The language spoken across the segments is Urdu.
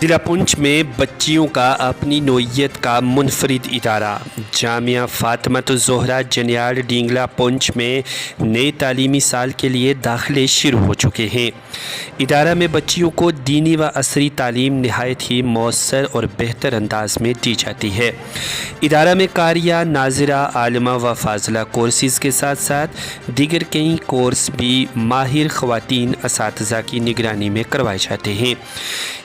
ضلع پونچھ میں بچیوں کا اپنی نوعیت کا منفرد ادارہ جامعہ فاطمۃ الزہرا جنیاڑ ڈینگلا پونچھ میں نئے تعلیمی سال کے لیے داخلے شروع ہو چکے ہیں۔ ادارہ میں بچیوں کو دینی و عصری تعلیم نہایت ہی مؤثر اور بہتر انداز میں دی جاتی ہے۔ ادارہ میں قاریہ، ناظرہ، عالمہ و فاضلہ کورسز کے ساتھ ساتھ دیگر کئی کورس بھی ماہر خواتین اساتذہ کی نگرانی میں کروائے جاتے ہیں۔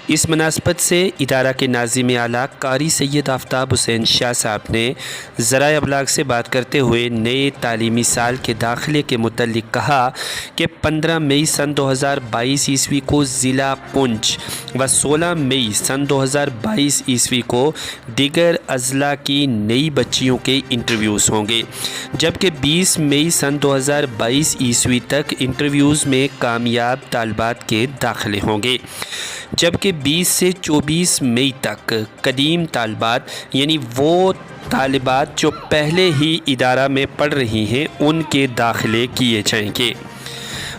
اس مناسبت سے ادارہ کے ناظم اعلیٰ قاری سید آفتاب حسین شاہ صاحب نے ذرائع ابلاغ سے بات کرتے ہوئے نئے تعلیمی سال کے داخلے کے متعلق کہا کہ 15 مئی سن 2022 عیسوی کو ضلع پونچھ و 16 مئی سن 2022 عیسوی کو دیگر اضلاع کی نئی بچیوں کے انٹرویوز ہوں گے، جبکہ 20 مئی سن 2022 عیسوی تک انٹرویوز میں کامیاب طالبات کے داخلے ہوں گے، جبکہ 20 سے 24 مئی تک قدیم طالبات یعنی وہ طالبات جو پہلے ہی ادارہ میں پڑھ رہی ہیں ان کے داخلے کیے جائیں گے۔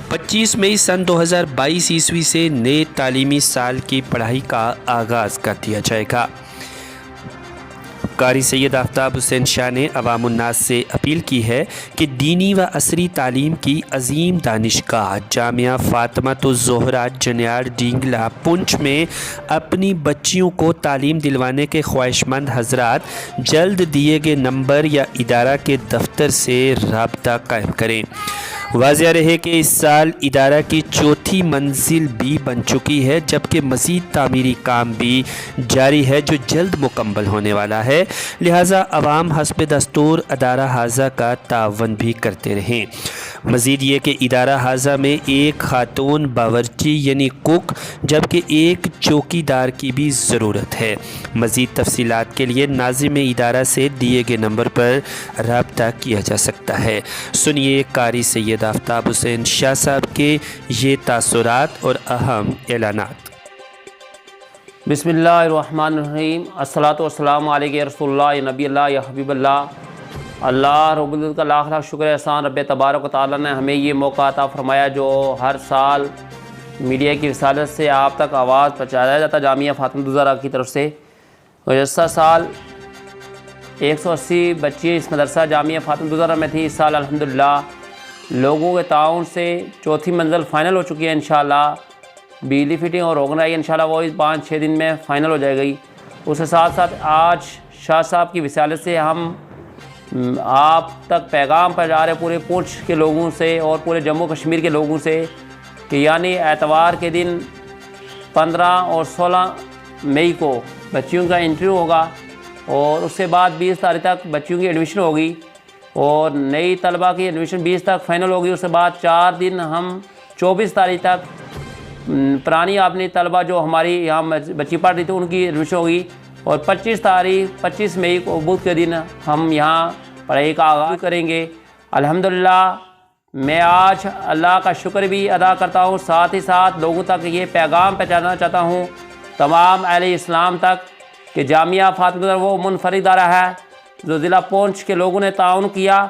25 مئی سن 2022 عیسوی سے نئے تعلیمی سال کی پڑھائی کا آغاز کر دیا جائے گا۔ قاری سید آفتاب حسین شاہ نے عوام الناس سے اپیل کی ہے کہ دینی و عصری تعلیم کی عظیم دانشگاہ جامعہ فاطمۃ الزہرا جنیاڑ ڈینگلا پونچھ میں اپنی بچیوں کو تعلیم دلوانے کے خواہشمند حضرات جلد دیے گئے نمبر یا ادارہ کے دفتر سے رابطہ قائم کریں۔ واضح رہے کہ اس سال ادارہ کی چوتھی منزل بھی بن چکی ہے، جبکہ مزید تعمیری کام بھی جاری ہے جو جلد مکمل ہونے والا ہے، لہٰذا عوام حسب دستور ادارہ حاضہ کا تعاون بھی کرتے رہیں۔ مزید یہ کہ ادارہ حاضہ میں ایک خاتون باورچی یعنی کک جبکہ ایک چوکی دار کی بھی ضرورت ہے۔ مزید تفصیلات کے لیے ناظم ادارہ سے دیے گئے نمبر پر رابطہ کیا جا سکتا ہے۔ سنیے قاری سید آفتاب حسین شاہ صاحب کے یہ تاثرات اور اہم اعلانات۔ بسم اللہ الرحمن الرحیم، الصلاۃ والسلام علیک یا رسول اللہ، یا نبی اللہ، یا حبیب اللہ۔ اللہ رب العزت کا لاکھ لاکھ شکر احسان رب تبارک و تعالیٰ نے ہمیں یہ موقع عطا فرمایا جو ہر سال میڈیا کی رسالت سے آپ تک آواز پہنچایا جاتا جامعہ فاطمۃ الزہرا کی طرف سے۔ گزشتہ سال 180 بچی اس مدرسہ جامعہ فاطمۃ الزہرا میں تھی، اس سال الحمدللہ لوگوں کے تعاون سے چوتھی منزل فائنل ہو چکی ہے۔ انشاءاللہ بجلی فٹنگ اور روغن آئی انشاءاللہ وہ 5-6 دن میں فائنل ہو جائے گی۔ اس کے ساتھ ساتھ آج شاہ صاحب کی وصالت سے ہم آپ تک پیغام پہنچا رہے پورے پونچھ کے لوگوں سے اور پورے جموں کشمیر کے لوگوں سے کہ یعنی اتوار کے دن 15 اور 16 مئی کو بچیوں کا انٹرویو ہوگا اور اس کے بعد 20 تاریخ تک بچیوں کی ایڈمیشن ہوگی اور نئی طلبہ کی ایڈمیشن 20 تک فائنل ہوگی۔ اس کے بعد 4 دن ہم 24 تاریخ تک پرانی اپنی طلبہ جو ہماری یہاں بچی پڑھ رہی تھی ان کی ایڈمیشن ہوگی اور 25 مئی کو بدھ کے دن ہم یہاں پڑھائی کا آغاز کریں گے۔ الحمدللہ میں آج اللہ کا شکر بھی ادا کرتا ہوں، ساتھ ہی ساتھ لوگوں تک یہ پیغام پہنچانا چاہتا ہوں تمام اہل اسلام تک کہ جامعہ فاطمۃ الزہرا وہ منفرد ادارہ ہے جو ضلع پونچھ کے لوگوں نے تعاون کیا۔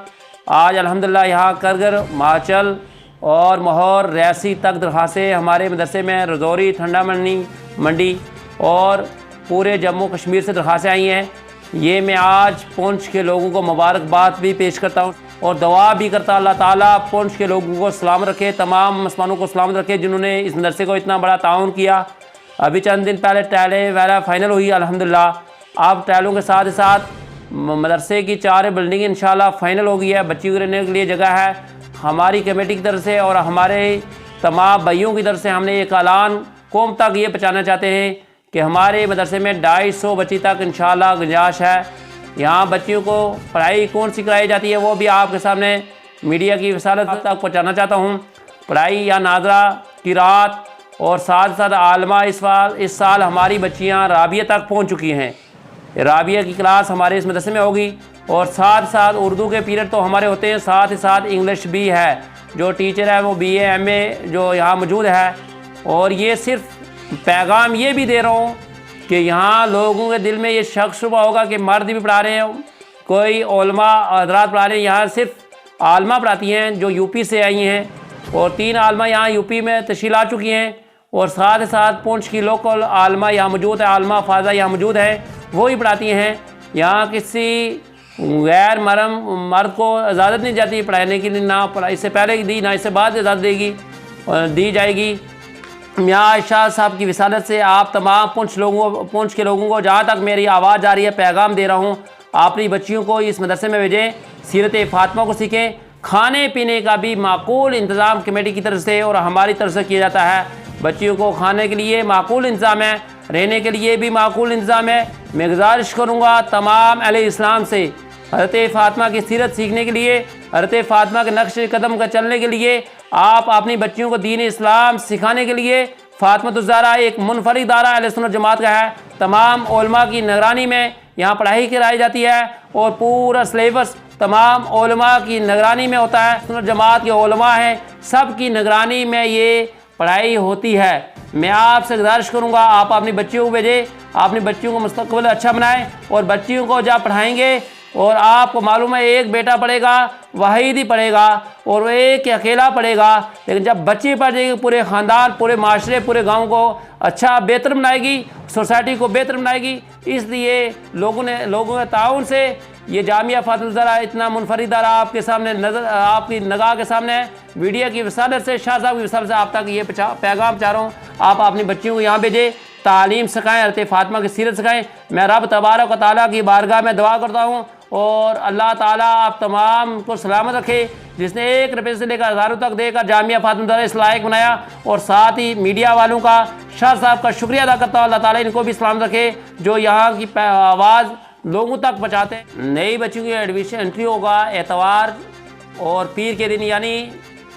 آج الحمدللہ یہاں کرگر، ماچل اور مہور، ریاسی تک درخواستیں ہمارے مدرسے میں رجوری، ٹھنڈا منڈی اور پورے جموں کشمیر سے درخواستیں آئی ہیں۔ یہ میں آج پونچھ کے لوگوں کو مبارکباد بھی پیش کرتا ہوں اور دعا بھی کرتا اللہ تعالیٰ پونچھ کے لوگوں کو سلامت رکھے، تمام مسلمانوں کو سلامت رکھے جنہوں نے اس مدرسے کو اتنا بڑا تعاون کیا۔ ابھی چند دن پہلے ٹائلیں وغیرہ فائنل ہوئی الحمدللہ، اب ٹائلوں کے ساتھ ساتھ مدرسے کی 4 بلڈنگ انشاءاللہ فائنل ہو گئی ہے، بچیوں کے رہنے کے لیے جگہ ہے۔ ہماری کمیٹی کی طرف سے اور ہمارے تمام بھائیوں کی طرف سے ہم نے ایک اعلان قوم تک یہ پہنچانا چاہتے ہیں کہ ہمارے مدرسے میں 250 بچی تک انشاءاللہ گنجائش ہے۔ یہاں بچیوں کو پڑھائی کون سی کرائی جاتی ہے وہ بھی آپ کے سامنے میڈیا کی وصالت تک پہنچانا چاہتا ہوں۔ پڑھائی یا ناظرہ، قرات اور ساتھ ساتھ عالمہ اس سال ہماری بچیاں رابعہ تک پہنچ چکی ہیں۔ رابعہ کی کلاس ہمارے اس مدرسے میں ہوگی اور ساتھ ساتھ اردو کے پیریڈ تو ہمارے ہوتے ہیں، ساتھ ہی ساتھ انگلش بھی ہے، جو ٹیچر ہے وہ BA MA جو یہاں موجود ہے۔ اور یہ صرف پیغام یہ بھی دے رہا ہوں کہ یہاں لوگوں کے دل میں یہ شک شبہ ہوگا کہ مرد بھی پڑھا رہے ہیں، کوئی علماء حضرات پڑھا رہے ہیں، یہاں صرف عالمہ پڑھاتی ہیں جو UP سے آئی ہیں اور 3 عالمہ یہاں UP میں تشکیل آ چکی ہیں اور ساتھ ساتھ پونچھ کی لوکل عالمہ یہاں موجود ہے، عالمہ فاضہ یہاں موجود ہے، وہی پڑھاتی ہیں۔ یہاں کسی غیر محرم مرد کو اجازت نہیں جاتی پڑھانے کے لیے، نہ اس سے پہلے دی نہ اس سے بعد اجازت دی جائے گی۔ میاں عائشہ صاحب کی وصالت سے آپ تمام پونچھ کے لوگوں کو جہاں تک میری آواز جا رہی ہے پیغام دے رہا ہوں، آپ اپنی بچیوں کو اس مدرسے میں بھیجیں، سیرت فاطمہ کو سیکھیں۔ کھانے پینے کا بھی معقول انتظام کمیٹی کی طرف سے اور ہماری طرف سے کیا جاتا ہے۔ بچیوں کو کھانے کے لیے معقول انتظام ہے، رہنے کے لیے بھی معقول انتظام ہے۔ میں گزارش کروں گا تمام اہل اسلام سے، حضرت فاطمہ کی سیرت سیکھنے کے لیے، حضرت فاطمہ کے نقش قدم کا چلنے کے لیے، آپ اپنی بچیوں کو دین اسلام سکھانے کے لیے، فاطمہ الزہرا ایک منفرد ادارہ اہل سنت جماعت کا ہے۔ تمام علماء کی نگرانی میں یہاں پڑھائی کرائی جاتی ہے اور پورا سلیبس تمام علماء کی نگرانی میں ہوتا ہے۔ سنت جماعت کے علماء ہیں، سب کی نگرانی میں یہ پڑھائی ہوتی ہے۔ میں آپ سے گزارش کروں گا آپ اپنی بچیوں کو بھیجیں، آپ اپنی بچیوں کو مستقبل اچھا بنائیں، اور بچیوں کو جب پڑھائیں گے، اور آپ کو معلوم ہے ایک بیٹا پڑھے گا واحد ہی پڑھے گا اور وہ ایک اکیلا پڑھے گا، لیکن جب بچی پڑھ جائے گی پورے خاندان، پورے معاشرے، پورے گاؤں کو اچھا بہتر بنائے گی، سوسائٹی کو بہتر بنائے گی۔ اس لیے لوگوں کے تعاون سے یہ جامعہ فاطمہ الزہرا اتنا منفرد ادارہ آپ کے سامنے آپ کی نگاہ کے سامنے ہے۔ میڈیا کی وسالت سے، شاہ صاحب کی وسالت سے آپ تک یہ پیغام چاہ رہا ہوں، آپ اپنی بچیوں کو یہاں بھیجیں، تعلیم سکھائیں، حضرت فاطمہ کی سیرت سکھائیں۔ میں رب تبارک و تعالیٰ کی بارگاہ میں دعا کرتا ہوں، اور اللہ تعالیٰ آپ تمام کو سلامت رکھے، جس نے 1 روپے سے لے کر ہزاروں تک دے کر جامعہ فاطمہ الزہرا اس لائق بنایا، اور ساتھ ہی میڈیا والوں کا، شاہ صاحب کا شکریہ ادا کرتا ہوں۔ اللہ تعالیٰ ان کو بھی سلامت رکھے جو یہاں کی آواز لوگوں تک پہنچاتے ہیں۔ نئی بچیوں کی ایڈمیشن انٹری ہوگا اتوار اور پیر کے دن، یعنی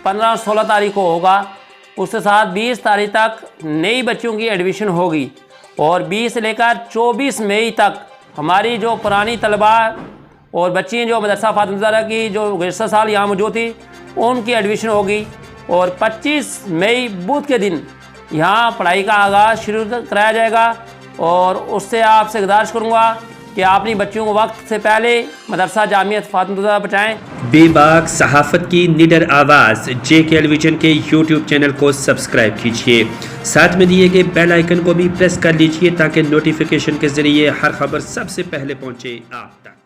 15-16 تاریخ کو ہوگا۔ اس کے ساتھ 20 تاریخ تک نئی بچیوں کی ایڈمیشن ہوگی، اور 20 سے لے کر 24 مئی تک ہماری جو پرانی طلباء اور بچی جو مدرسہ فاطمہ الزہرا کی جو گزشتہ سال یہاں موجود تھی ان کی ایڈمیشن ہوگی، اور 25 مئی بدھ کے دن یہاں پڑھائی کا آغاز شروع کرایا جائے گا۔ اور اس سے آپ سے گزارش کروں گا کہ آپ اپنی بچیوں کو وقت سے پہلے مدرسہ جامعہ فاطمہ الزہرا پہنچائیں۔ بے باک صحافت کی نڈر آواز JK ٹیلی ویژن کے YouTube چینل کو سبسکرائب کیجیے، ساتھ میں دیے گئے بیل آئیکن کو بھی پریس کر لیجیے تاکہ نوٹیفیکیشن کے ذریعے ہر خبر سب سے پہلے پہنچے آپ تک۔